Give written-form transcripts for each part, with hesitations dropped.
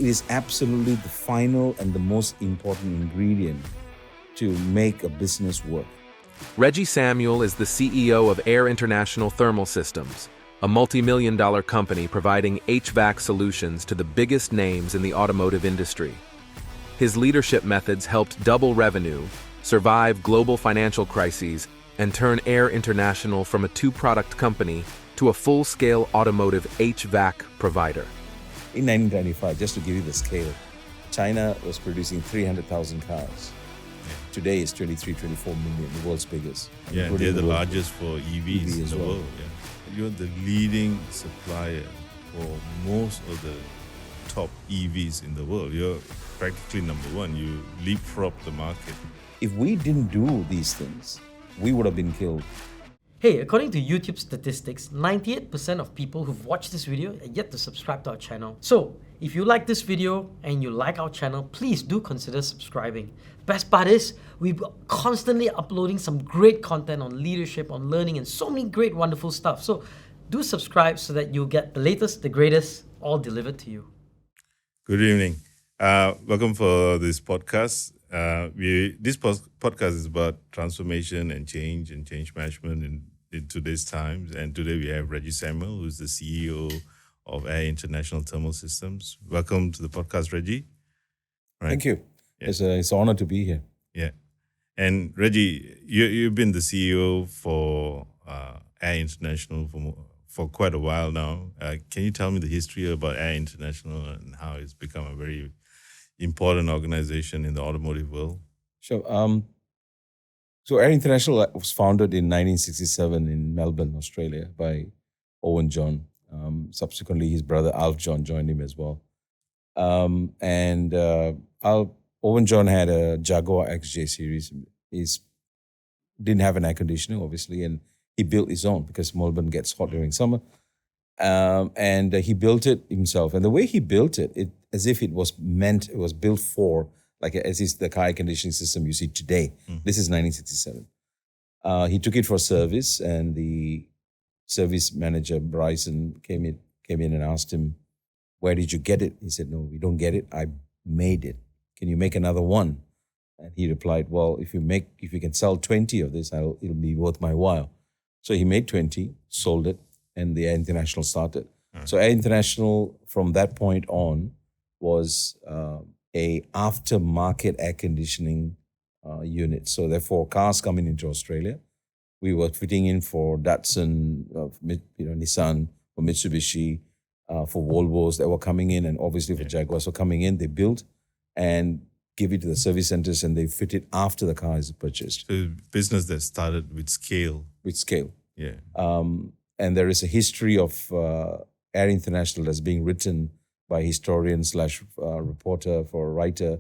it is absolutely the final and the most important ingredient to make a business work. Rejie Samuel is the CEO of Air International Thermal Systems, a multi-million-dollar company providing HVAC solutions to the biggest names in the automotive industry. His leadership methods helped double revenue, survive global financial crises, and turn Air International from a two-product company to a full-scale automotive HVAC provider. In 1995, just to give you the scale, China was producing 300,000 cars. Today it's 23, 24 million, the world's biggest. Yeah, they're the largest for EVs in the world. Yeah. You're the leading supplier for most of the top EVs in the world. You're practically number one. You leapfrog the market. If we didn't do these things, we would have been killed. Hey, according to YouTube statistics, 98% of people who've watched this video are yet to subscribe to our channel. So, if you like this video and you like our channel, please do consider subscribing. Best part is, we're constantly uploading some great content on leadership, on learning, and so many great, wonderful stuff. So, do subscribe so that you'll get the latest, the greatest, all delivered to you. Good evening. Welcome for this podcast. This podcast is about transformation and change management in today's times. And today we have Rejie Samuel, who's the CEO of Air International Thermal Systems. Welcome to the podcast, Rejie. Right. Thank you. Yeah. It's an honor to be here. Yeah. And Rejie, you've been the CEO for Air International for quite a while now. Can you tell me the history about Air International and how it's become a very important organization in the automotive world? Sure. So Air International was founded in 1967 in Melbourne, Australia by Owen John. Subsequently, his brother Alf John joined him as well. Owen John had a Jaguar XJ series. He didn't have an air conditioner, obviously, and he built his own because Melbourne gets hot during summer. And he built it himself. And the way he built it as if it was built for, like as is the car air conditioning system you see today. This is 1967. He took it for service, and the service manager, Bryson, came in and asked him, "Where did you get it?" He said, "No, we don't get it. I made it. Can you make another one?" And he replied, "Well, if you can sell 20 of this, it'll be worth my while." So he made 20, sold it, and the Air International started. So Air International, from that point on, was a aftermarket air conditioning unit. So therefore, cars coming into Australia, we were fitting in for Datsun, Nissan, for Mitsubishi, for Volvos that were coming in, and obviously for Jaguars were coming in. They built and give it to the service centers, and they fit it after the car is purchased. So business that started with scale. Yeah. And there is a history of Air International that's being written by historian / reporter for a writer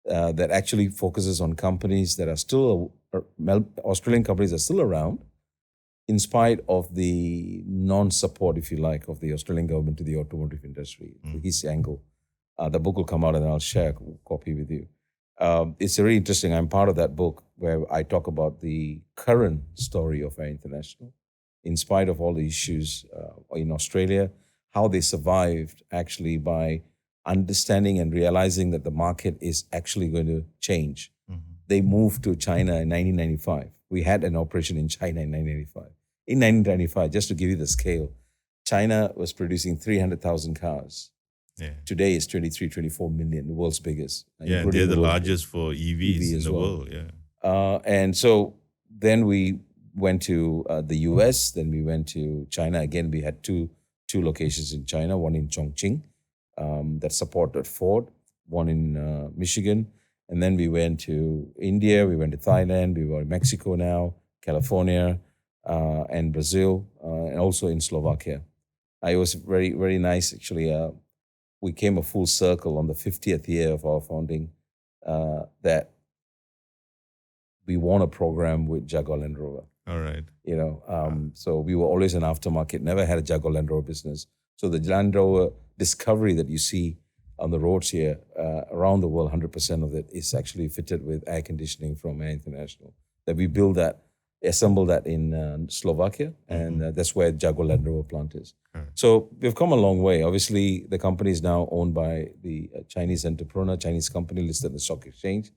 that actually focuses on companies that are still, Australian companies are still around, in spite of the non-support, if you like, of the Australian government to the automotive industry, his angle. The book will come out and I'll share a copy with you. It's very interesting. I'm part of that book where I talk about the current story of Air International, in spite of all the issues in Australia, how they survived actually by understanding and realizing that the market is actually going to change. They moved to China in 1995. We had an operation in China in 1995. In 1995, just to give you the scale, China was producing 300,000 cars. Yeah. Today it's 23, 24 million, the world's biggest. Yeah, they're the largest for EVs in the world. Yeah. And so then we went to the US, then we went to China. Again, we had two locations in China, one in Chongqing that supported Ford, one in Michigan. And then we went to India, we went to Thailand, we were in Mexico now, California, and Brazil, and also in Slovakia. It was very, very nice, actually. We came a full circle on the 50th year of our founding that we won a program with Jaguar Land Rover. All right. So we were always an aftermarket, never had a Jaguar Land Rover business. So the Land Rover Discovery that you see on the roads here, around the world, 100% of it is actually fitted with air conditioning from Air International. That we build that assemble that in Slovakia, and that's where Jaguar Land Rover plant is. So we've come a long way. Obviously, the company is now owned by the Chinese entrepreneur, Chinese company listed in the stock exchange.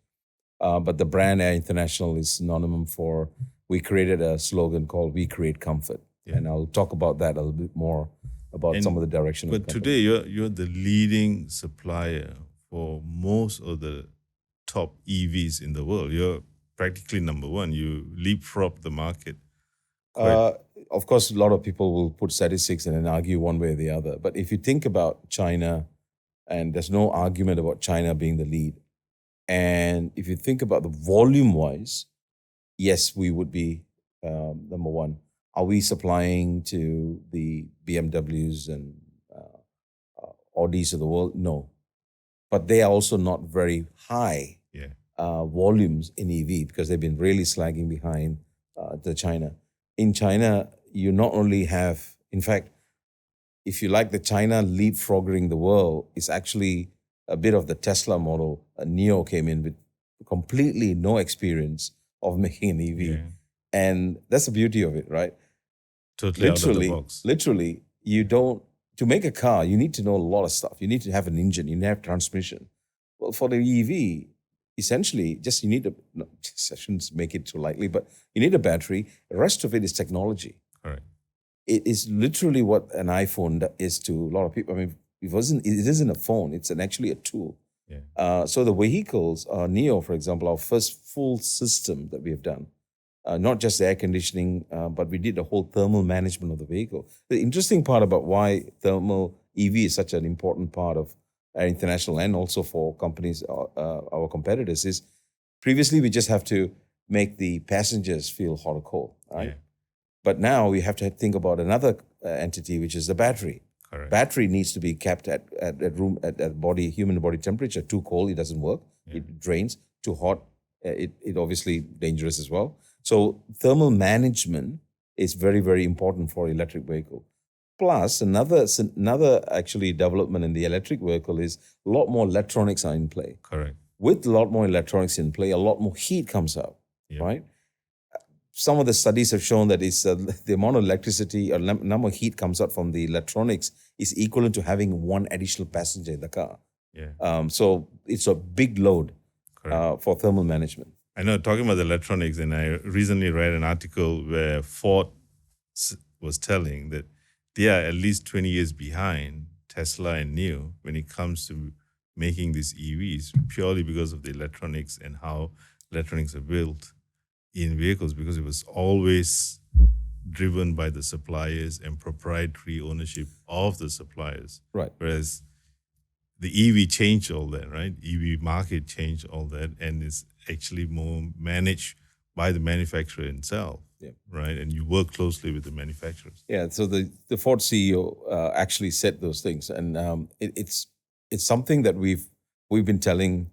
But the brand Air International is synonym for, we created a slogan called "We Create Comfort." And I'll talk about that a little bit more about some of the direction. But today, you're the leading supplier for most of the top EVs in the world. You're practically number one. You leapfrog the market. Of course, a lot of people will put statistics and then argue one way or the other. But if you think about China, and there's no argument about China being the lead. And if you think about the volume-wise, yes, we would be number one. Are we supplying to the BMWs and Audis of the world? No. But they are also not very high volumes in EV because they've been really slagging behind the China. In China, you not only have, in fact, if you like, the China leapfrogging the world is actually a bit of the Tesla model. Neo came in with completely no experience of making an EV. And that's the beauty of it, right? Totally out of the box. Literally, you don't, to make a car, you need to know a lot of stuff. You need to have an engine, you need to have transmission. Well, for the EV, essentially, just you need I shouldn't make it too lightly, but you need a battery. The rest of it is technology. Correct. It is literally what an iPhone is to a lot of people. I mean, it isn't a phone, it's actually a tool. So the vehicles, Neo, for example, our first full system that we have done, not just the air conditioning, but we did the whole thermal management of the vehicle. The interesting part about why thermal EV is such an important part of Air International and also for companies, our competitors, is previously we just have to make the passengers feel hot or cold, right? But now we have to think about another entity, which is the battery. Correct. Battery needs to be kept at human body temperature. Too cold, it doesn't work. It drains. Too hot, it obviously dangerous as well. So thermal management is very, very important for electric vehicle. Plus, another actually development in the electric vehicle is a lot more electronics are in play. Correct. With a lot more electronics in play, a lot more heat comes out, right? Some of the studies have shown that it's the amount of electricity or number of heat comes out from the electronics is equivalent to having one additional passenger in the car. So it's a big load for thermal management. I know, talking about the electronics, and I recently read an article where Ford was telling that they are at least 20 years behind Tesla and Neo when it comes to making these EVs, purely because of the electronics and how electronics are built in vehicles, because it was always driven by the suppliers and proprietary ownership of the suppliers. Right. Whereas the EV changed all that, right? EV market changed all that, and it's actually more managed by the manufacturer himself, right? And you work closely with the manufacturers. Yeah, so the Ford CEO actually said those things, and it's something that we've been telling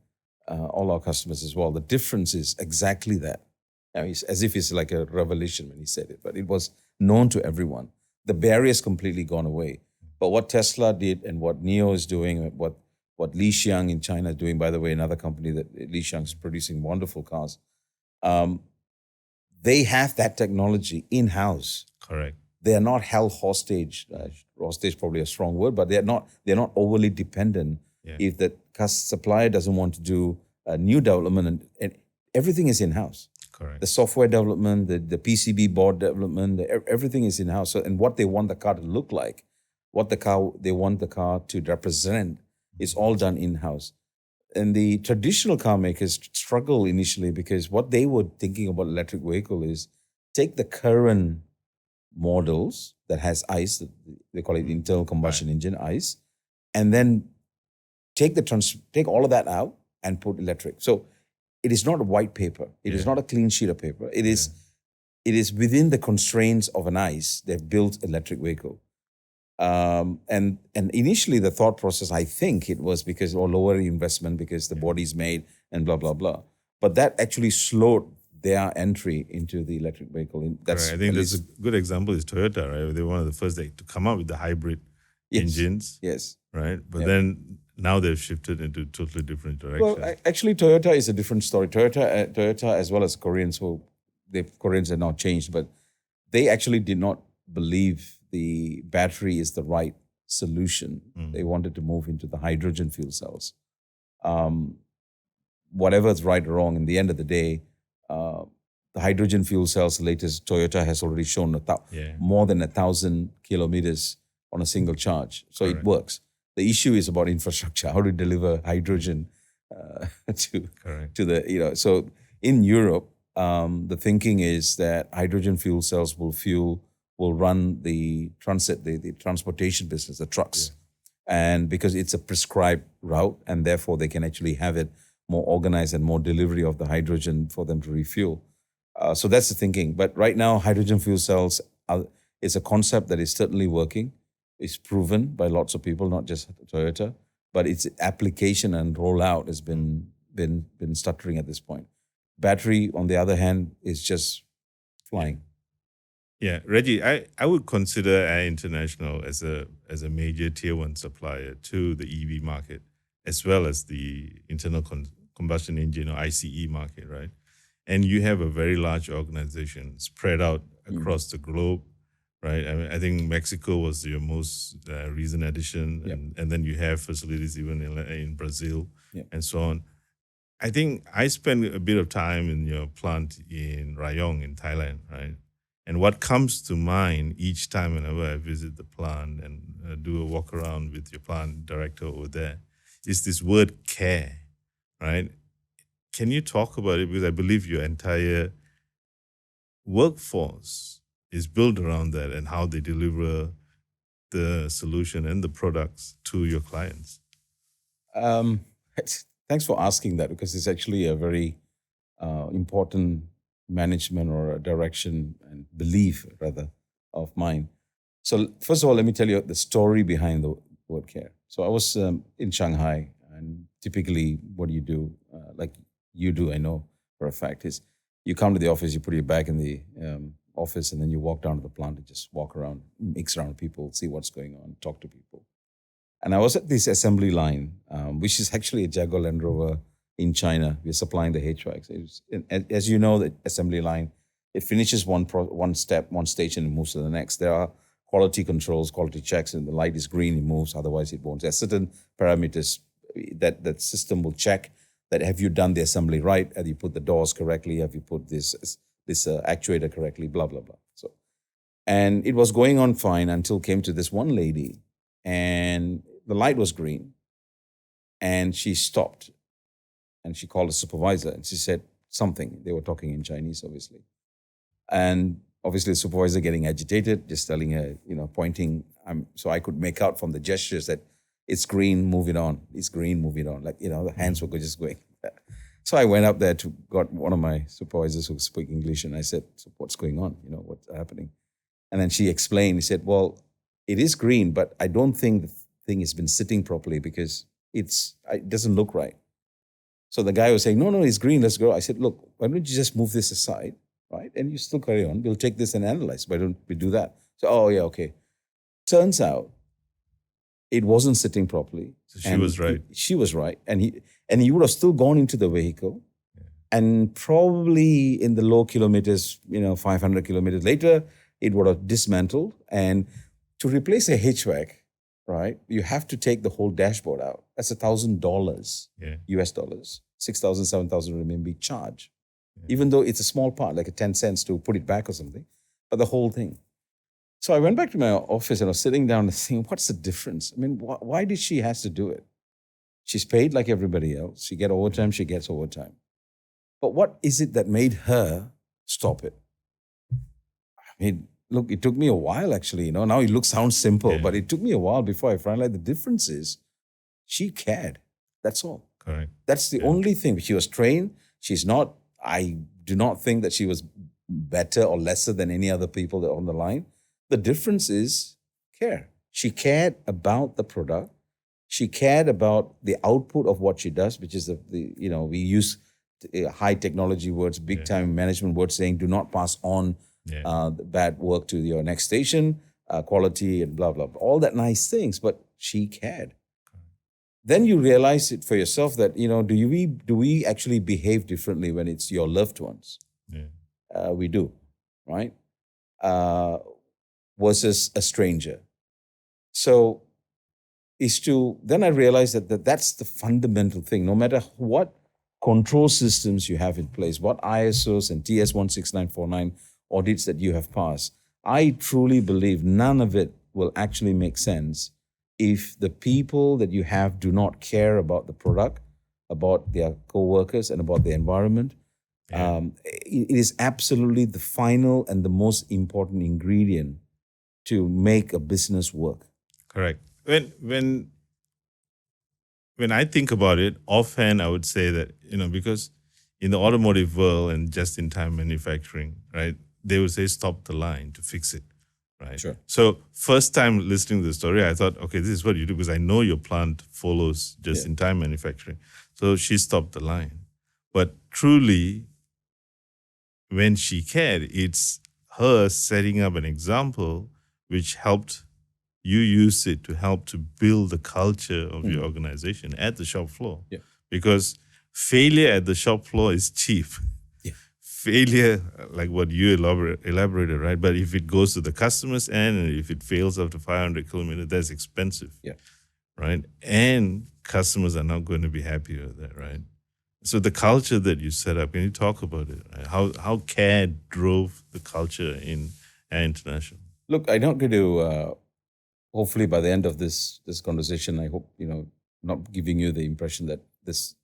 all our customers as well. The difference is exactly that. Now, as if it's like a revelation when he said it, but it was known to everyone. The barrier's completely gone away. But what Tesla did and what Neo is doing, what Li Xiang in China is doing, by the way, another company that Li Xiang is producing wonderful cars, they have that technology in-house. Correct. They are not held hostage. Hostage is probably a strong word, but they're not overly dependent. If the supplier doesn't want to do a new development, and everything is in-house. Correct. The software development, the PCB board development, everything is in-house. So, and what they want the car to look like, they want the car to represent, is all done in-house. And the traditional car makers struggle initially because what they were thinking about electric vehicle is take the current models that has ICE, they call it internal combustion engine, ICE, and then take all of that out and put electric. So it is not a white paper. It is not a clean sheet of paper. It is within the constraints of an ICE, they've built electric vehicle. And initially the thought process, I think it was because lower investment because the body's made and blah, blah, blah. But that actually slowed their entry into the electric vehicle. I think that's a good example is Toyota, right? They were one of the first to come up with the hybrid engines. Yes. Right? But then now they've shifted into totally different directions. Well, actually Toyota is a different story. Toyota as well as Koreans who the Koreans have now changed, but they actually did not believe the battery is the right solution. They wanted to move into the hydrogen fuel cells. Whatever is right or wrong, in the end of the day, the hydrogen fuel cells, the latest Toyota has already shown more than 1,000 kilometers on a single charge. So it works. The issue is about infrastructure, how to deliver hydrogen to the, so in Europe, the thinking is that hydrogen fuel cells will run the transportation business, the trucks. And because it's a prescribed route, and therefore they can actually have it more organized and more delivery of the hydrogen for them to refuel. So that's the thinking. But right now, hydrogen fuel cells is a concept that is certainly working. It's proven by lots of people, not just Toyota, but its application and rollout has been stuttering at this point. Battery, on the other hand, is just flying. Yeah, Rejie, I would consider Air International as a major tier one supplier to the EV market, as well as the internal combustion engine or ICE market, right? And you have a very large organization spread out across the globe, right? I mean, I think Mexico was your most recent addition, and then you have facilities even in Brazil and so on. I think I spent a bit of time in your plant in Rayong in Thailand, right? And what comes to mind each time whenever I visit the plant and do a walk around with your plant director over there is this word care, right? Can you talk about it? Because I believe your entire workforce is built around that and how they deliver the solution and the products to your clients. Thanks for asking that, because it's actually a very important management or a direction and belief, rather, of mine. So first of all, let me tell you the story behind the word care. So I was in Shanghai, and typically what do you do, like you do, I know for a fact, is you come to the office, you put your bag in the office, and then you walk down to the plant and just walk around, mix around with people, see what's going on, talk to people. And I was at this assembly line, which is actually a Jaguar Land Rover in China. We're supplying the HVACs. As you know, the assembly line, it finishes one station and moves to the next. There are quality controls, quality checks, and the light is green, it moves, otherwise it won't. There are certain parameters that system will check that have you done the assembly right? Have you put the doors correctly? Have you put this actuator correctly? Blah, blah, blah. So, and it was going on fine until came to this one lady, and the light was green, and she stopped, and she called a supervisor, and she said something. They were talking in Chinese, obviously. And obviously the supervisor getting agitated, just telling her, pointing. So I could make out from the gestures that it's green, move it on. It's green, move it on. Like, the hands were just going. So I went up there got one of my supervisors who spoke English, and I said, so what's going on? What's happening? And then she explained. He said, well, it is green, but I don't think the thing has been sitting properly because it doesn't look right. So the guy was saying, no, it's green, let's go. I said, look, why don't you just move this aside, right? And you still carry on. We'll take this and analyze. Why don't we do that? So, oh, yeah, okay. Turns out it wasn't sitting properly. So she was right. She was right. And he would have still gone into the vehicle. Yeah. And probably in the low kilometers, 500 kilometers later, it would have dismantled. And to replace a HVAC, right, you have to take the whole dashboard out. That's $1,000 US dollars, 6,000, 7,000 renminbi charge. Yeah. Even though it's a small part, like 10 cents to put it back or something, but the whole thing. So I went back to my office and I was sitting down and thinking, what's the difference? I mean, why did she have to do it? She's paid like everybody else. She gets overtime, she gets overtime. But what is it that made her stop it? I mean, look, it took me a while actually, now it sounds simple, but it took me a while before I realized the difference is she cared. That's all. Correct. That's the only thing. She was trained. I do not think that she was better or lesser than any other people that are on the line. The difference is care. She cared about the product. She cared about the output of what she does, which is we use high technology words, big time management words saying, do not pass on the bad work to your next station, quality and blah, blah, blah. All that nice things, but she cared. Then you realize it for yourself that, do we actually behave differently when it's your loved ones? Yeah. we do, right? Versus a stranger. So then I realized that's the fundamental thing. No matter what control systems you have in place, what ISOs and TS 16949 audits that you have passed, I truly believe none of it will actually make sense if the people that you have do not care about the product, about their co-workers, and about the environment. It is absolutely the final and the most important ingredient to make a business work. Correct. When I think about it, offhand, I would say that, because in the automotive world and just-in-time manufacturing, right, they would say stop the line to fix it, right? Sure. So first time listening to the story, I thought, okay, this is what you do because I know your plant follows just-in-time manufacturing. So she stopped the line. But truly, when she cared, it's her setting up an example which helped you use it to help to build the culture of your organization at the shop floor. Yeah. Because failure at the shop floor is cheap. Yeah. Failure, like what you elaborated, right? But if it goes to the customer's end and if it fails after 500 kilometers, that's expensive. Yeah. Right? And customers are not going to be happy with that, right? So the culture that you set up, can you talk about it? Right? How CARE drove the culture in Air International? Look, I'm not going to, hopefully by the end of this conversation, I hope, not giving you the impression that this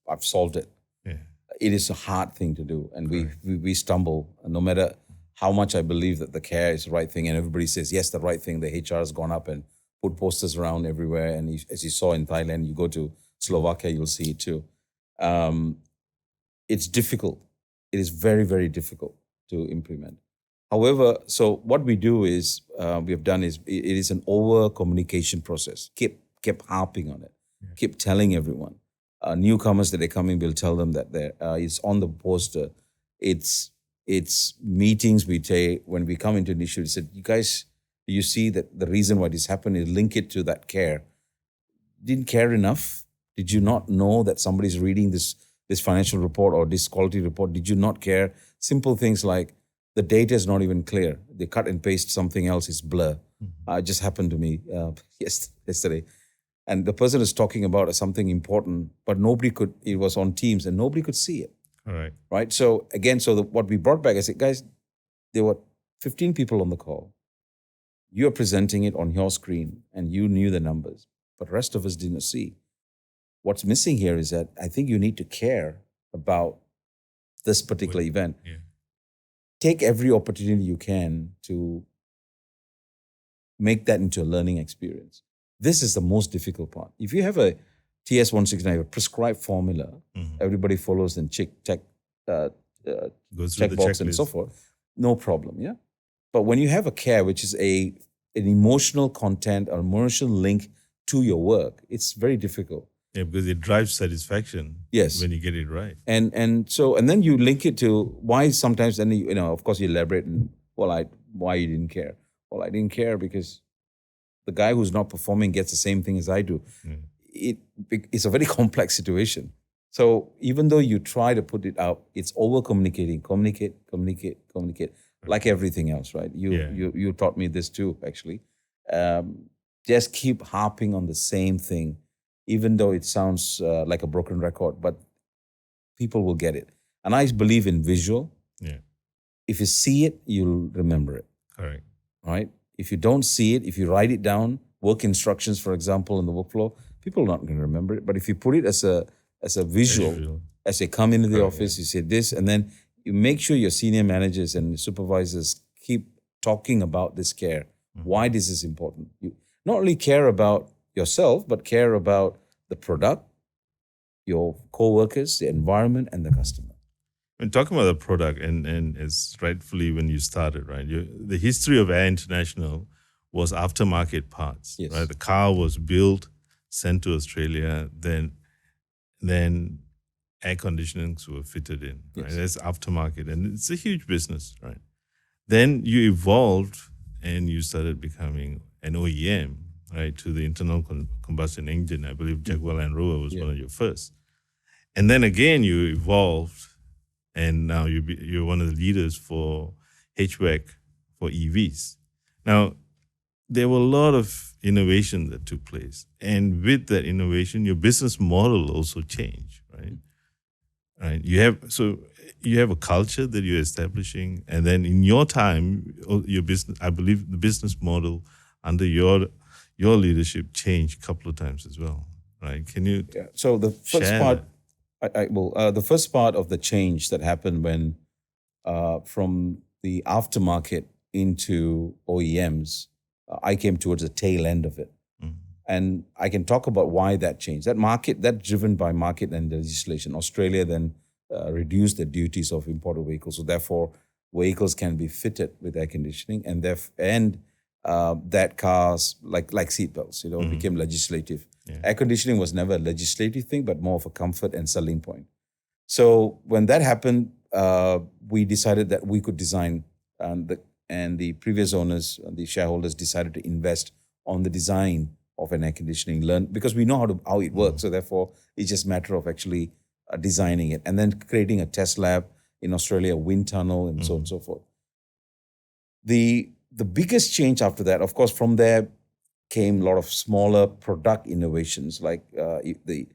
I've solved it. Yeah. It is a hard thing to do. And we stumble. And no matter how much I believe that the CARE is the right thing and everybody says, yes, the right thing, the HR has gone up and put posters around everywhere. And as you saw in Thailand, you go to Slovakia, you'll see it too. It's difficult. It is very, very difficult to implement. However, so what we do is, we have done is, it is an over communication process. Keep harping on it. Yeah. Keep telling everyone. Newcomers that are coming, we'll tell them that it's on the poster. It's meetings we take when we come into an issue. We said, you guys, you see that the reason why this happened is link it to that CARE. Didn't care enough? Did you not know that somebody's reading this financial report or this quality report? Did you not care? Simple things like the data is not even clear. They cut and paste something else, it's blur. It just happened to me yesterday. And the person is talking about something important, but it was on Teams and nobody could see it. All right. Right? So again, what we brought back, I said, guys, there were 15 people on the call. You're presenting it on your screen and you knew the numbers, but the rest of us didn't see. What's missing here is that I think you need to care about this particular event. Yeah. Take every opportunity you can to make that into a learning experience. This is the most difficult part. If you have a TS169, a prescribed formula, everybody follows and check Goes through the box and so forth, no problem, yeah? But when you have a CARE, which is an emotional content or emotional link to your work, it's very difficult. Yeah, because it drives satisfaction. Yes. When you get it right. And then you link it to why sometimes, and of course you elaborate and why you didn't care. Well, I didn't care because the guy who's not performing gets the same thing as I do. It's a very complex situation. So even though you try to put it out, it's over communicating, communicate, like everything else, right? You taught me this too, actually. Just keep harping on the same thing, even though it sounds like a broken record, but people will get it. And I believe in visual. Yeah. If you see it, you'll remember it. Correct. Right? If you don't see it, if you write it down, work instructions, for example, in the workflow, people are not going to remember it. But if you put it as a visual, as they come into the office, you say this, and then you make sure your senior managers and supervisors keep talking about this CARE, why this is important. You not only care about yourself, but care about the product, your co-workers, the environment, and the customer. When talking about the product, and as rightfully when you started, right? The history of Air International was aftermarket parts. Yes. Right? The car was built, sent to Australia, then air conditionings were fitted in. Right? Yes. That's aftermarket, and it's a huge business, right? Then you evolved and you started becoming an OEM, right, to the internal combustion engine. I believe Jaguar Land Rover was one of your first. And then again, you evolved and now you're one of the leaders for HVAC for EVs. Now, there were a lot of innovation that took place, and with that innovation, your business model also changed, right? Right. You have a culture that you're establishing, and then in your time, your business. I believe the business model under your leadership changed a couple of times as well, right? Can you? Yeah. So the first share part, that? the first part of the change that happened when from the aftermarket into OEMs, I came towards the tail end of it. And I can talk about why that changed. That's driven by market and legislation. Australia then reduced the duties of imported vehicles. So therefore, vehicles can be fitted with air conditioning, and that cars like seatbelts, became legislative. Yeah. Air conditioning was never a legislative thing, but more of a comfort and selling point. So when that happened, we decided that we could design, and the previous owners, the shareholders, decided to invest on the design of an air conditioning, because we know how it works. So therefore, it's just a matter of actually designing it and then creating a test lab in Australia, wind tunnel, and so on and so forth. The biggest change after that, of course, from there came a lot of smaller product innovations. Like the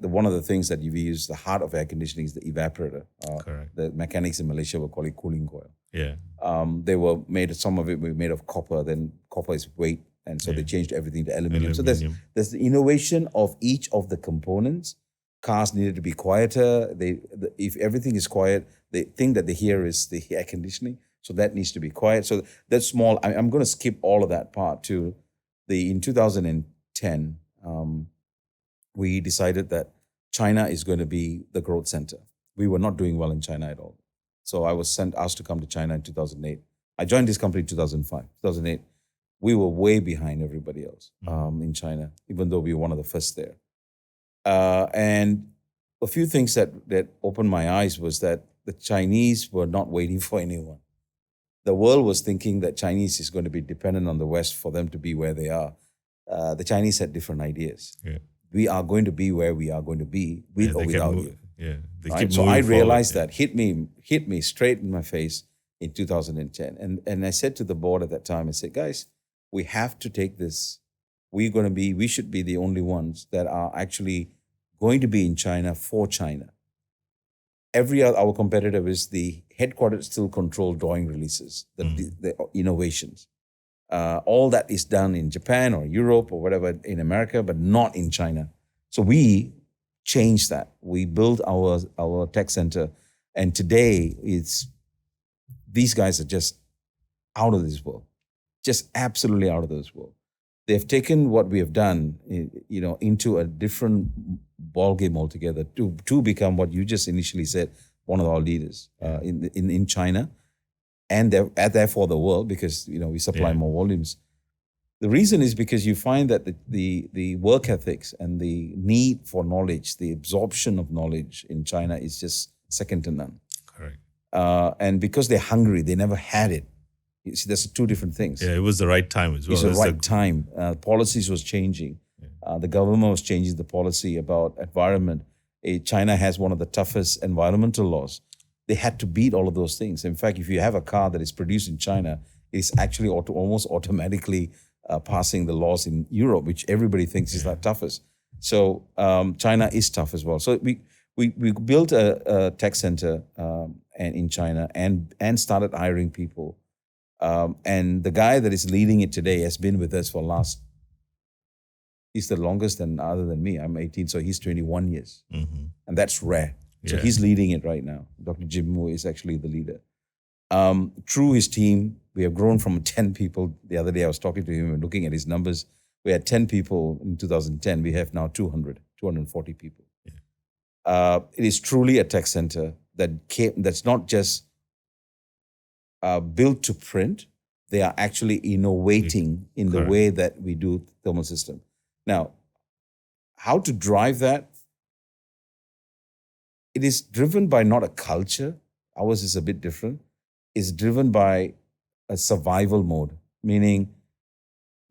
one of the things that we use, the heart of air conditioning, is the evaporator. Correct. The mechanics in Malaysia will call it cooling coil. Yeah. They were made. Some of it were made of copper. Then copper is weight, and so they changed everything to aluminum. So there's the innovation of each of the components. Cars needed to be quieter. If everything is quiet, the thing that they hear is the air conditioning. So that needs to be quiet. So that's small. I'm going to skip all of that part to in 2010. We decided that China is going to be the growth center. We were not doing well in China at all. So I was asked to come to China in 2008. I joined this company in 2005. 2008, we were way behind everybody else in China, even though we were one of the first there. And a few things that opened my eyes was that the Chinese were not waiting for anyone. The world was thinking that Chinese is going to be dependent on the West for them to be where they are. The Chinese had different ideas. Yeah. We are going to be where we are going to be with or without you. Yeah. Right? So I realized that hit me straight in my face in 2010. And I said to the board at that time, I said, guys, we have to take this. We should be the only ones that are actually going to be in China for China. Every other, our competitor is the headquarters still control drawing releases, the innovations. All that is done in Japan or Europe or whatever in America, but not in China. So we changed that. We built our tech center, and today these guys are just out of this world, just absolutely out of this world. They've taken what we have done, into a different ballgame altogether to become what you just initially said, one of our leaders in China, and therefore the world, because we supply more volumes. The reason is because you find that the work ethics and the need for knowledge, the absorption of knowledge in China is just second to none. Correct. And because they're hungry, they never had it. You see, there's two different things. Yeah, it was the right time as well. It's the right time. Policies was changing. The government was changing the policy about environment. China has one of the toughest environmental laws. They had to beat all of those things. In fact, if you have a car that is produced in China, it's actually almost automatically passing the laws in Europe, which everybody thinks is the toughest. So China is tough as well. So we built a tech center and in China and started hiring people. And the guy that is leading it today has been with us for he's the longest other than me. I'm 18, so he's 21 years. Mm-hmm. And that's rare. So he's leading it right now. Dr. Jim Moo is actually the leader. Through his team, we have grown from 10 people. The other day I was talking to him and looking at his numbers. We had 10 people in 2010. We have now 240 people. Yeah. It is truly a tech center that's not just built to print. They are actually innovating in the way that we do thermal system. Now, how to drive that? It is driven by not a culture. Ours is a bit different. It's driven by a survival mode, meaning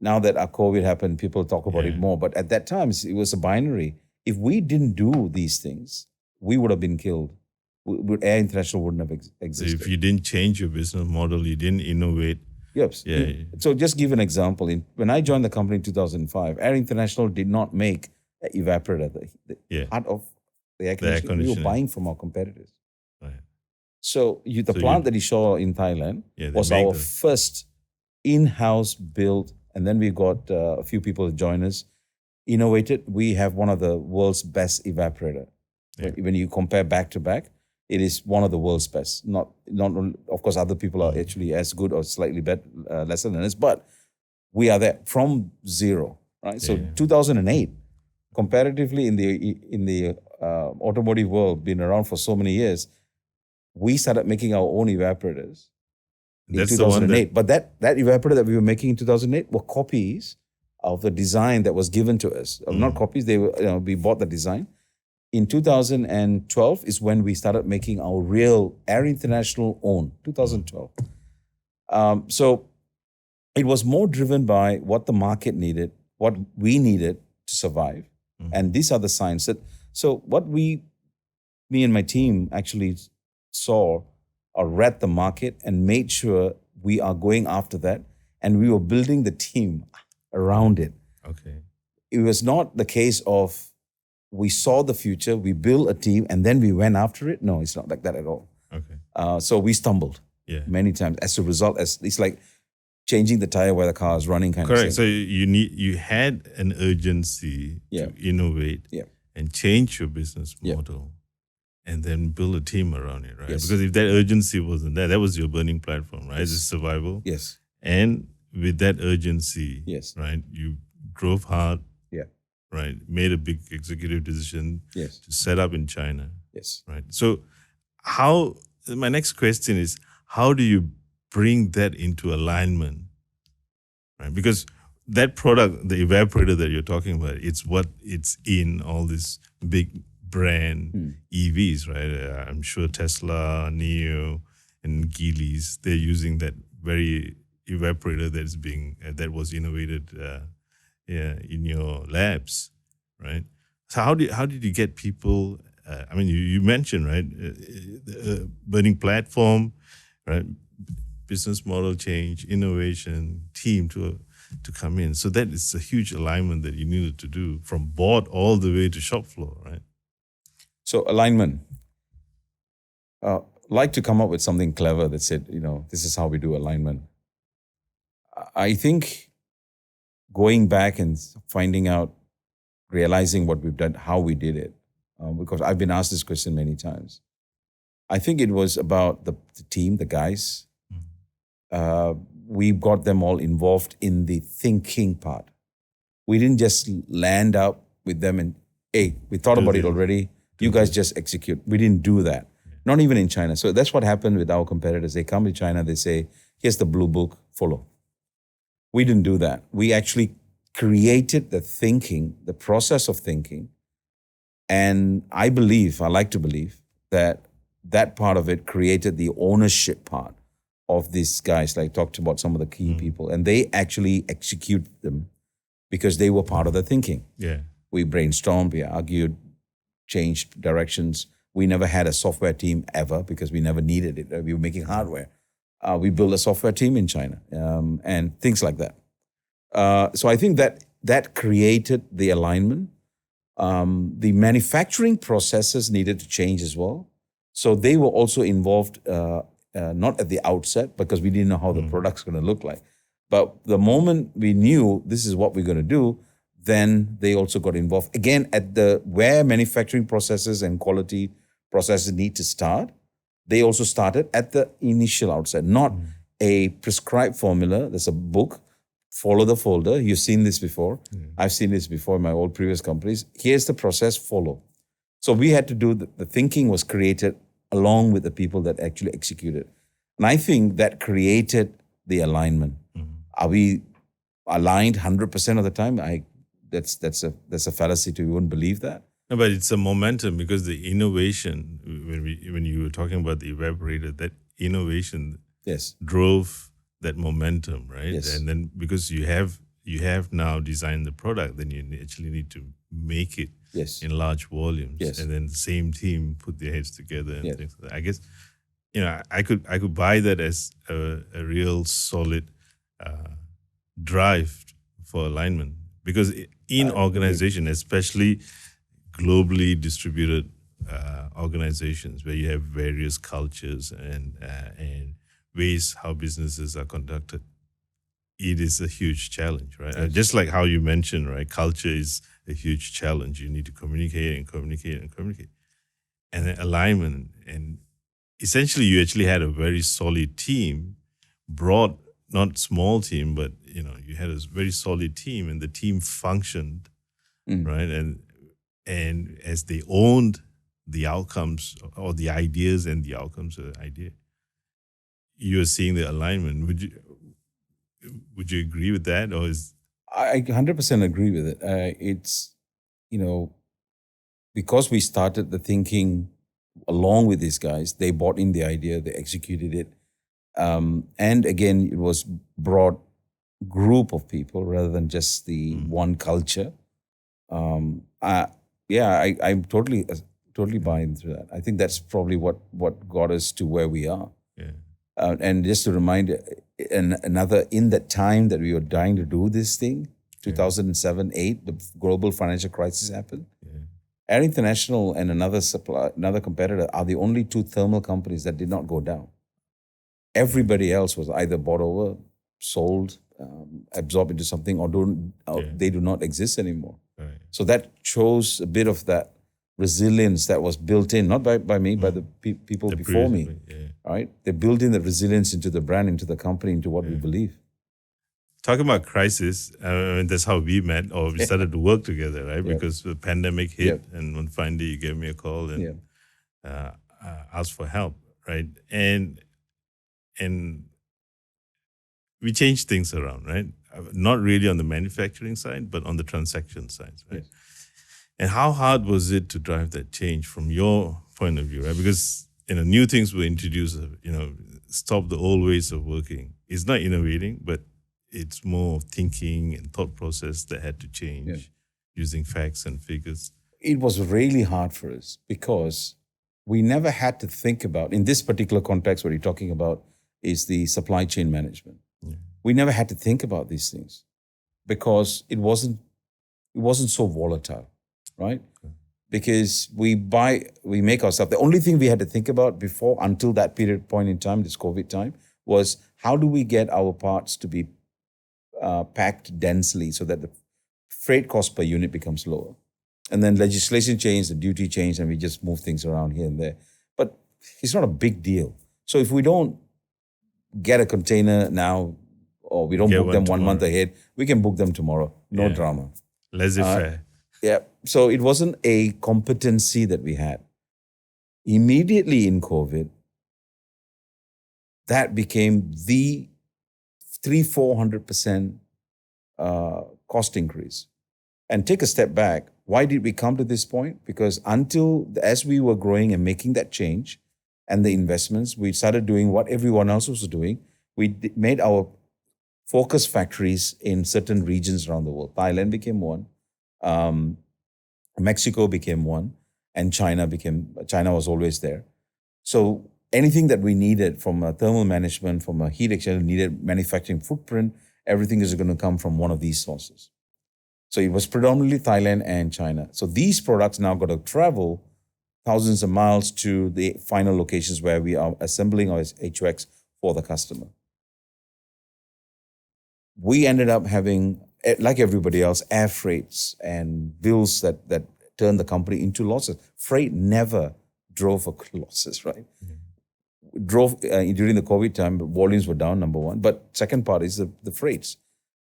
now that our COVID happened, people talk about it more. But at that time, it was a binary. If we didn't do these things, we would have been killed. Air International wouldn't have So existed. if you didn't change your business model, you didn't innovate. Yes. Yeah. So just give an example. When I joined the company in 2005, Air International did not make an evaporator. The part of the air conditioning, we were conditioner. buying from our competitors. Right. So the plant that you saw in Thailand was our first in-house built, and then we got a few people to join us, innovated. We have one of the world's best evaporator. Yeah. When you compare back to back, it is one of the world's best. Not of course, other people are actually as good or slightly better, lesser than us, but we are there from zero, right? So 2008, comparatively in the automotive world, been around for so many years, we started making our own evaporators in 2008. But that evaporator that we were making in 2008 were copies of the design that was given to us. Not copies, they were, we bought the design. In 2012 is when we started making our real Air International own, 2012. So it was more driven by what the market needed, what we needed to survive. And these are the signs that, so what me and my team actually saw or read the market and made sure we are going after that. And we were building the team around it. Okay. It was not the case of we saw the future, we built a team, and then we went after it. No, it's not like that at all. Okay. So we stumbled many times. As a result, it's like changing the tire while the car is running kind of thing. Correct. So you had an urgency to innovate and change your business model and then build a team around it, right? Yes. Because if that urgency wasn't there, that was your burning platform, right? It's survival. Yes. And with that urgency, right, you drove hard, right, made a big executive decision to set up in China. Yes. Right. So my next question is, how do you bring that into alignment? Right? Because that product, the evaporator that you're talking about, it's in all these big brand EVs, right? I'm sure Tesla, NIO, and Geely's, they're using that very evaporator that was innovated in your labs, right? So how did you get people? I mean, you mentioned, right, burning platform, right, business model change, innovation, team to come in. So that is a huge alignment that you needed to do from board all the way to shop floor, right? So alignment. Like to come up with something clever that said, this is how we do alignment. I think going back and finding out, realizing what we've done, how we did it, because I've been asked this question many times. I think it was about the team, the guys. We got them all involved in the thinking part. We didn't just land up with them and, hey, we thought about it already. You guys just execute. We didn't do that. Not even in China. So that's what happened with our competitors. They come to China, they say, here's the blue book, follow. We didn't do that. We actually created the thinking, the process of thinking. And I like to believe that part of it created the ownership part of these guys. Like I talked about some of the key people, and they actually execute them because they were part of the thinking. Yeah. We brainstormed, we argued, changed directions. We never had a software team ever because we never needed it. We were making hardware. We built a software team in China and things like that. So I think that created the alignment. The manufacturing processes needed to change as well. So they were also involved, not at the outset because we didn't know how the product's going to look like. But the moment we knew this is what we're going to do, then they also got involved. Again, where manufacturing processes and quality processes need to start, they also started at the initial outset, not a prescribed formula. There's a book, follow the folder. You've seen this before. I've seen this before in my old previous companies. Here's the process, follow. So we had to do, the thinking was created along with the people that actually executed. And I think that created the alignment. Are we aligned 100% of the time? That's a fallacy to even believe that. No, but it's a momentum because the innovation, when you were talking about the evaporator, that innovation drove that momentum, right? Yes. And then because you have now designed the product, then you actually need to make it Yes. in large volumes. Yes. And then the same team put their heads together and Yes. things like that. I guess, I could buy that as a real solid drive for alignment, because in organization, especially globally distributed organizations where you have various cultures and ways how businesses are conducted, it is a huge challenge, right? Yes. Just like how you mentioned, right? Culture is a huge challenge. You need to communicate and communicate and communicate. And then alignment. And essentially, you actually had a very solid team, broad, not small team, but, you had a very solid team, and the team functioned, right? And as they owned the outcomes or the ideas and the outcomes of the idea, you're seeing the alignment. Would you agree with that, or is I 100% agree with it. It's, because we started the thinking along with these guys, they bought in the idea, they executed it. And again, it was broad group of people rather than just the one culture. I'm totally buying into that. I think that's probably what got us to where we are. yeah. And just to remind, in that time that we were dying to do this thing, 2007-8, the global financial crisis happened. Yeah. Air International and another competitor are the only two thermal companies that did not go down. Everybody else was either bought over, sold, absorbed into something, or they do not exist anymore. Right. So that shows a bit of that resilience that was built in, not by me, by the people before me. Yeah. Right? They built in the resilience into the brand, into the company, into what we believe. Talking about crisis, that's how we met, or we started to work together, right? Because the pandemic hit, and one fine day you gave me a call and asked for help, right? And we changed things around, right? Not really on the manufacturing side, but on the transaction side, right? Yes. And how hard was it to drive that change from your point of view, right? Because new things were introduced, stop the old ways of working. It's not innovating, but it's more thinking and thought process that had to change using facts and figures. It was really hard for us because we never had to think about, in this particular context, what you're talking about is the supply chain management. Yeah. We never had to think about these things because it wasn't so volatile, right? Okay. Because we make ourselves. The only thing we had to think about until that point in time, this COVID time, was how do we get our parts to be packed densely so that the freight cost per unit becomes lower. And then legislation changed, the duty changed, and we just move things around here and there. But it's not a big deal. So if we don't get a container now, or we don't book them 1 month ahead, we can book them tomorrow. No drama. Laissez-faire. Yeah. So it wasn't a competency that we had. Immediately in COVID, that became the 300-400% cost increase. And take a step back. Why did we come to this point? Because as we were growing and making that change and the investments, we started doing what everyone else was doing. We made our focus factories in certain regions around the world. Thailand became one. Mexico became one. And China was always there. So anything that we needed from a thermal management, from a heat exchanger, needed manufacturing footprint, everything is going to come from one of these sources. So it was predominantly Thailand and China. So these products now got to travel thousands of miles to the final locations where we are assembling our HVACs for the customer. We ended up having, like everybody else, air freights and bills that turned the company into losses. Freight never drove for losses, right? Mm-hmm. Drove during the COVID time, volumes were down, number one. But second part is the freights.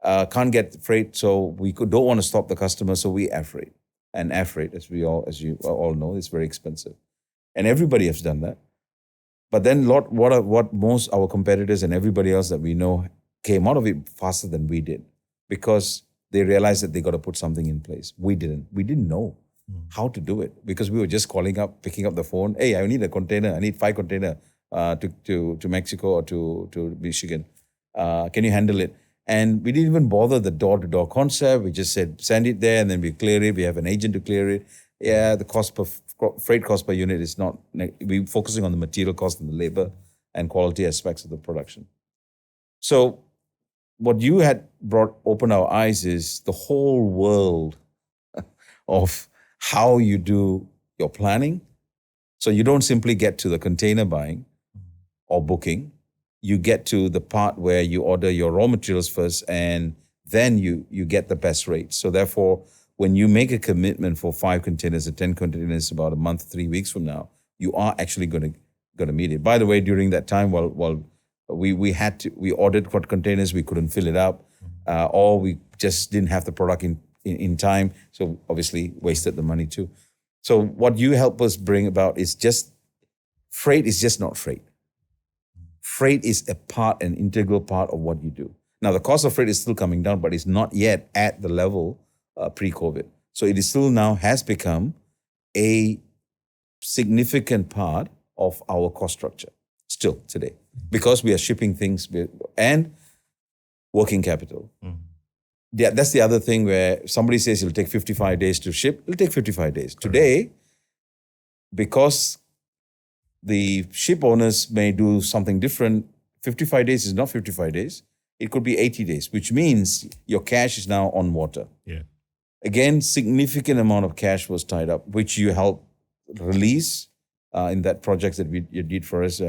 Can't get freight, so we don't want to stop the customer, so we air freight. And air freight, as you all know, is very expensive. And everybody has done that. But then what most our competitors and everybody else that we know came out of it faster than we did, because they realized that they got to put something in place. We didn't know how to do it, because we were just picking up the phone. Hey, I need a container. I need 5 containers to Mexico or to Michigan. Can you handle it? And we didn't even bother the door-to-door concept. We just said, send it there and then we clear it. We have an agent to clear it. Yeah, the freight cost per unit is not, we're focusing on the material cost and the labor and quality aspects of the production. So what you had opened our eyes is the whole world of how you do your planning. So you don't simply get to the container buying or booking. You get to the part where you order your raw materials first and then you get the best rates. So therefore, when you make a commitment for 5 containers or 10 containers about a month, 3 weeks from now, you are actually going to meet it. By the way, during that time, while we ordered containers, we couldn't fill it up, or we just didn't have the product in time. So obviously wasted the money too. So what you help us bring about is just freight is just not freight. Freight is an integral part of what you do. Now, the cost of freight is still coming down, but it's not yet at the level pre-COVID. So it is still now has become a significant part of our cost structure still today because we are shipping things and working capital. Yeah, that's the other thing where somebody says it'll take 55 days to ship. It'll take 55 days. Correct. Today, because the ship owners may do something different, 55 days is not 55 days. It could be 80 days, which means your cash is now on water. Yeah. Again, significant amount of cash was tied up, which you helped release in that project that you did for us,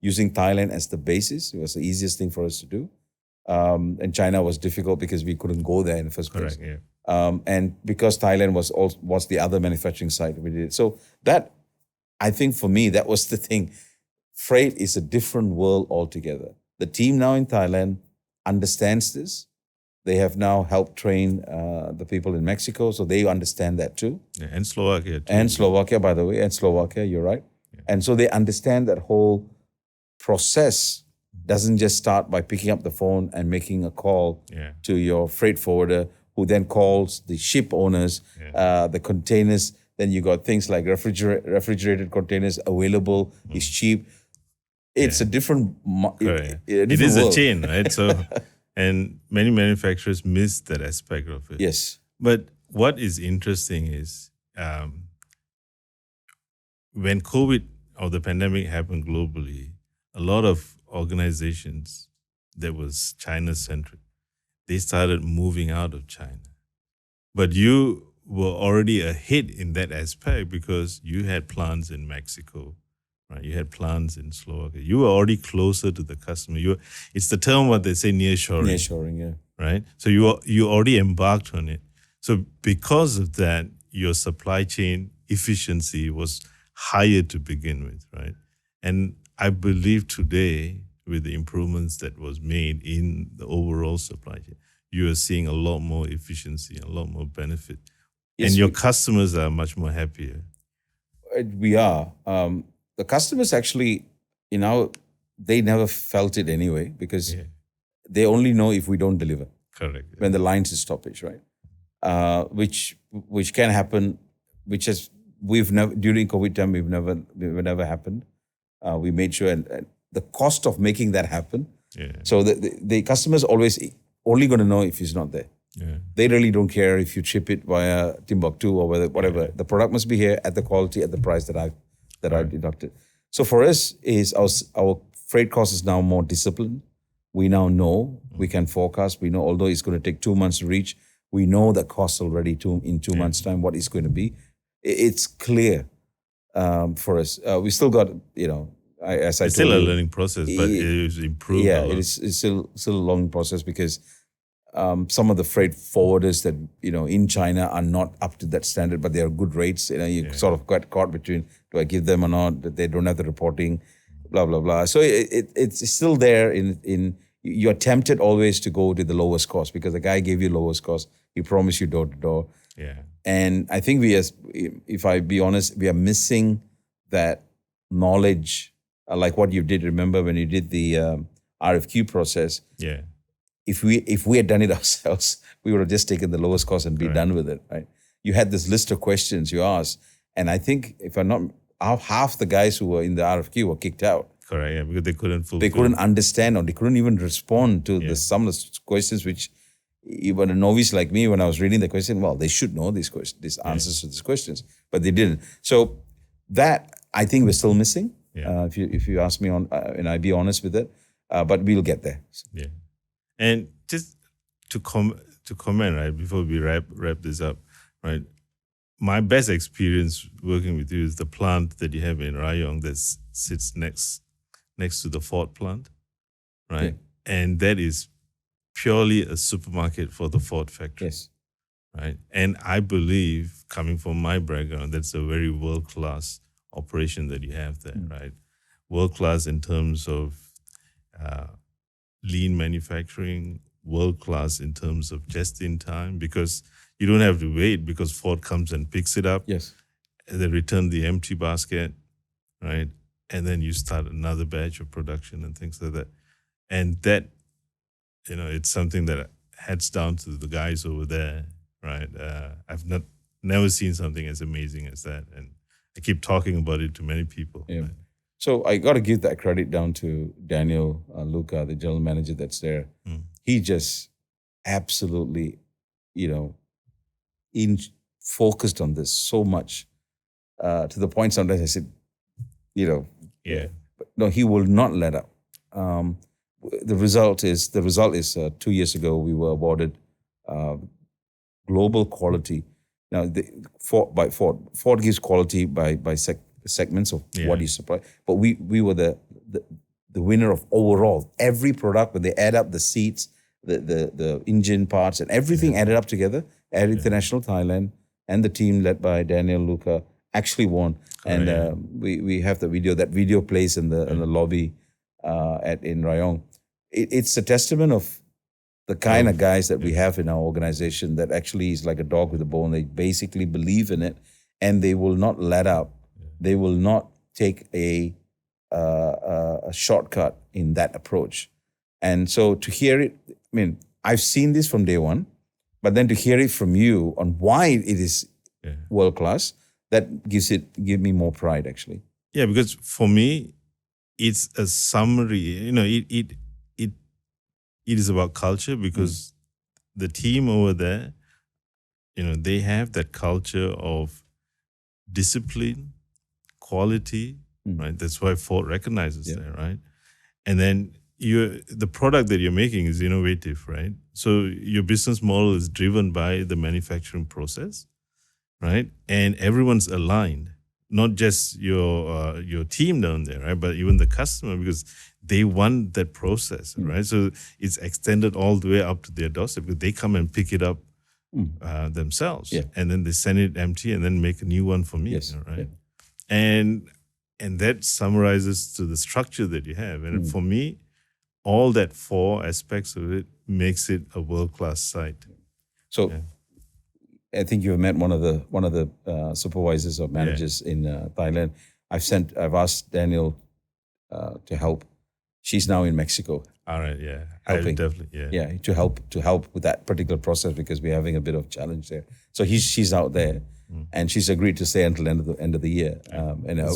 using Thailand as the basis. It was the easiest thing for us to do. And China was difficult because we couldn't go there in the first place. Correct, yeah. And because Thailand was the other manufacturing site, we did it. So that, I think for me, that was the thing. Freight is a different world altogether. The team now in Thailand understands this. They have now helped train the people in Mexico, so they understand that too. Yeah, and Slovakia too. And Slovakia, by the way, and Slovakia, you're right. Yeah. And so they understand that whole process doesn't just start by picking up the phone and making a call to your freight forwarder, who then calls the ship owners, the containers. Then you got things like refrigerated containers available. It's cheap. It's a different. It is world. A chain, right? So, and many manufacturers miss that aspect of it. Yes. But what is interesting is when COVID or the pandemic happened globally, a lot of organizations that was China-centric, they started moving out of China. But you were already ahead in that aspect because you had plants in Mexico, right? You had plants in Slovakia. You were already closer to the customer. It's the term what they say, nearshoring. Nearshoring, yeah. Right? So you already embarked on it. So because of that, your supply chain efficiency was higher to begin with, right? And I believe today, with the improvements that was made in the overall supply chain, you are seeing a lot more efficiency, a lot more benefit. Yes, and your customers are much more happier. We are. The customers actually, they never felt it anyway because they only know if we don't deliver. Correct. When the lines is stoppage, right? Which can happen, we've never, during COVID time, we've never happened. We made sure, and the cost of making that happen. Yeah. So the customers always only going to know if he's not there. Yeah. They really don't care if you ship it via Timbuktu or whatever. Yeah. The product must be here at the quality, at the price that I deducted. So for us, is our freight cost is now more disciplined. We now know, we can forecast. We know, although it's going to take 2 months to reach, we know the cost already in 2 months' time, what it's going to be. It's clear for us. We still got, as I it's told still you, a learning process, but it is improved. Yeah, it's still a long process because some of the freight forwarders that in China are not up to that standard, but they are good rates. You sort of got caught between, do I give them or not? That they don't have the reporting, blah blah blah. So it's still there. You're tempted always to go to the lowest cost because the guy gave you lowest cost. He promised you door to door. Yeah. And I think if I be honest, we are missing that knowledge, like what you did. Remember when you did the RFQ process? Yeah. If we had done it ourselves, we would have just taken the lowest cost and be done with it, right? You had this list of questions you asked, and I think if I'm not, half the guys who were in the RFQ were kicked out. Correct. Yeah, because they couldn't fulfill. They couldn't understand, or they couldn't even respond to some of the questions which even a novice like me, when I was reading the question, well, they should know these questions, these answers to these questions, but they didn't. So that I think we're still missing. Yeah. If you ask me and I be honest with it, but we'll get there. Yeah, and just to comment, right, before we wrap this up, right. My best experience working with you is the plant that you have in Rayong that sits next to the Ford plant, right? Yeah. And that is purely a supermarket for the Ford factory. Yes. Right. And I believe, coming from my background, that's a very world-class operation that you have there, right? World-class in terms of lean manufacturing, world-class in terms of just-in-time, because you don't have to wait because Ford comes and picks it up. Yes. And they return the empty basket, right? And then you start another batch of production and things like that. And that, it's something that heads down to the guys over there, right? I've never seen something as amazing as that. And I keep talking about it to many people. Yeah. Right? So I got to give that credit down to Daniel Luca, the general manager that's there. He just absolutely, focused on this so much to the point sometimes I said, Yeah. But no, he will not let up. The result is 2 years ago we were awarded global quality. Now, Ford gives quality by segments of what you supply, but we were the winner of overall. Every product, when they add up the seats, the engine parts, and everything added up together, Air International Thailand and the team led by Daniel Luca actually won. And we have the video. That video plays in the lobby in Rayong. It's a testament of the kind of guys that we have in our organization that actually is like a dog with a bone. They basically believe in it, and they will not let up. They will not take a shortcut in that approach. And so to hear it, I've seen this from day one, but then to hear it from you on why it is world class, that give me more pride actually. Yeah, because for me, it's a summary. It is about culture, because the team over there, they have that culture of discipline, quality, right? That's why Ford recognizes that, right? And then the product that you're making is innovative, right? So your business model is driven by the manufacturing process, right? And everyone's aligned, not just your team down there, right? But even the customer, because they want that process, right? So it's extended all the way up to their doorstep, because they come and pick it up themselves, and then they send it empty and then make a new one for me, right? And that summarizes to the structure that you have. And for me, all that 4 aspects of it makes it a world-class site. So I think you've met one of the supervisors or managers in Thailand. I've asked Daniel to help. She's now in Mexico. All right, helping. Definitely, to help with that particular process, because we're having a bit of challenge there. So she's out there, and she's agreed to stay until end of the year. And a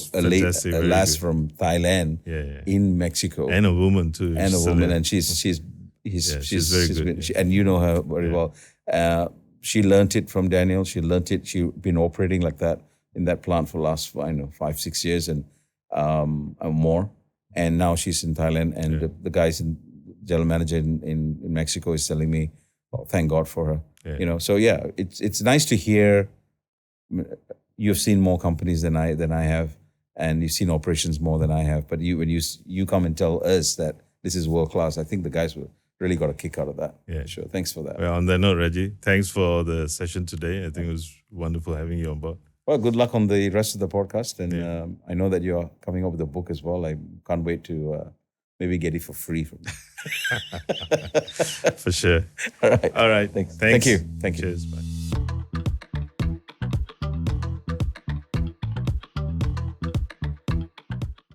lass from Thailand in Mexico, and a woman too, and she's very good. And you know her very well. She learned it from Daniel. She's been operating like that in that plant for the last 5-6 years and more. And now she's in Thailand, and the guys in general manager in Mexico is telling me, oh, thank God for her. So it's nice to hear. You've seen more companies than I have, and you've seen operations more than I have. But when you come and tell us that this is world class, I think the guys really got a kick out of that. Yeah, sure. Thanks for that. Well, on that note, Rejie, thanks for the session today. I think it was wonderful having you on board. Well, good luck on the rest of the podcast. And I know that you're coming up with a book as well. I can't wait to maybe get it for free from you. For sure. All right. All right. Thanks. Thank you. Cheers. Bye.